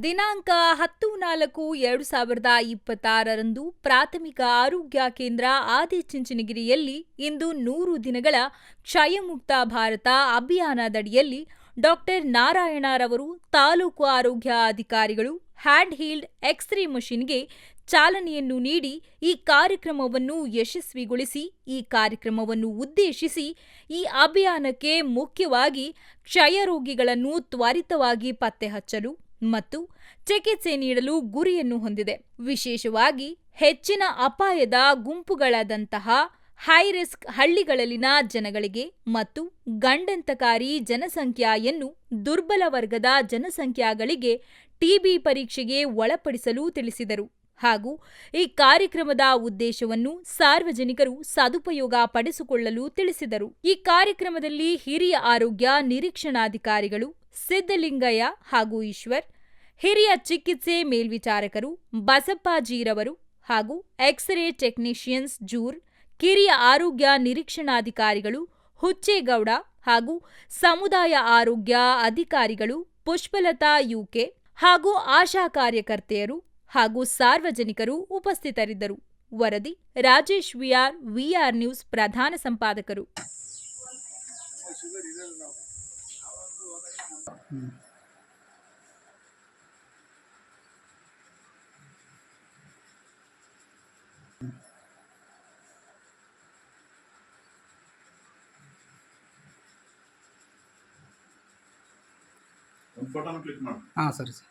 ದಿನಾಂಕ 10-4-2026 ಪ್ರಾಥಮಿಕ ಆರೋಗ್ಯ ಕೇಂದ್ರ ಆದಿಚುಂಚನಗಿರಿಯಲ್ಲಿ ಇಂದು 100 ದಿನಗಳ ಕ್ಷಯಮುಕ್ತ ಭಾರತ ಅಭಿಯಾನದಡಿಯಲ್ಲಿ ಡಾಕ್ಟರ್ ನಾರಾಯಣರವರು ತಾಲೂಕು ಆರೋಗ್ಯ ಅಧಿಕಾರಿಗಳು ಹ್ಯಾಂಡ್ ಹೀಲ್ಡ್ ಎಕ್ಸ್ರೇ ಮಷಿನ್ಗೆ ಚಾಲನೆಯನ್ನು ನೀಡಿ ಈ ಕಾರ್ಯಕ್ರಮವನ್ನು ಯಶಸ್ವಿಗೊಳಿಸಿ ಈ ಕಾರ್ಯಕ್ರಮವನ್ನು ಉದ್ದೇಶಿಸಿ ಈ ಅಭಿಯಾನಕ್ಕೆ ಮುಖ್ಯವಾಗಿ ಕ್ಷಯ ರೋಗಿಗಳನ್ನು ತ್ವರಿತವಾಗಿ ಪತ್ತೆ ಹಚ್ಚಲು ಮತ್ತು ಚಿಕಿತ್ಸೆ ನೀಡಲು ಗುರಿಯನ್ನು ಹೊಂದಿದೆ. ವಿಶೇಷವಾಗಿ ಹೆಚ್ಚಿನ ಅಪಾಯದ ಗುಂಪುಗಳಾದಂತಹ ಹೈ ರಿಸ್ಕ್ ಹಳ್ಳಿಗಳಲ್ಲಿನ ಜನಗಳಿಗೆ ಮತ್ತು ಗಂಡಂತಕಾರಿ ಜನಸಂಖ್ಯೆಯನ್ನು ದುರ್ಬಲ ವರ್ಗದ ಜನಸಂಖ್ಯೆಗಳಿಗೆ ಟಿಬಿ ಪರೀಕ್ಷೆಗೆ ಒಳಪಡಿಸಲು ತಿಳಿಸಿದರು. ಹಾಗೂ ಈ ಕಾರ್ಯಕ್ರಮದ ಉದ್ದೇಶವನ್ನು ಸಾರ್ವಜನಿಕರು ಸದುಪಯೋಗ ಪಡಿಸಿಕೊಳ್ಳಲು ತಿಳಿಸಿದರು. ಈ ಕಾರ್ಯಕ್ರಮದಲ್ಲಿ ಹಿರಿಯ ಆರೋಗ್ಯ ನಿರೀಕ್ಷಣಾಧಿಕಾರಿಗಳು ಸಿದ್ದಲಿಂಗಯ್ಯ ಹಾಗೂ ಈಶ್ವರ್, ಹಿರಿಯ ಚಿಕಿತ್ಸೆ ಮೇಲ್ವಿಚಾರಕರು ಬಸಪ್ಪಾಜಿರವರು ಹಾಗೂ ಎಕ್ಸ್ರೇ ಟೆಕ್ನಿಷಿಯನ್ಸ್ ಜೂರ್, ಕಿರಿಯ ಆರೋಗ್ಯ ನಿರೀಕ್ಷಣಾಧಿಕಾರಿಗಳು ಹುಚ್ಚೇಗೌಡ ಹಾಗೂ ಸಮುದಾಯ ಆರೋಗ್ಯ ಅಧಿಕಾರಿಗಳು ಪುಷ್ಪಲತಾ ಯುಕೆ ಹಾಗೂ ಆಶಾ ಕಾರ್ಯಕರ್ತೆಯರು ಹಾಗೂ ಸಾರ್ವಜನಿಕರು ಉಪಸ್ಥಿತರಿದ್ದರು. ವರದಿ ರಾಜೇಶ್ ವಿಆರ್ ನ್ಯೂಸ್ ಪ್ರಧಾನ ಸಂಪಾದಕರು. ಒಂದು ಫೋಟೋನ ಕ್ಲಿಕ್ ಮಾಡಿ. ಸರಿ ಸರ್.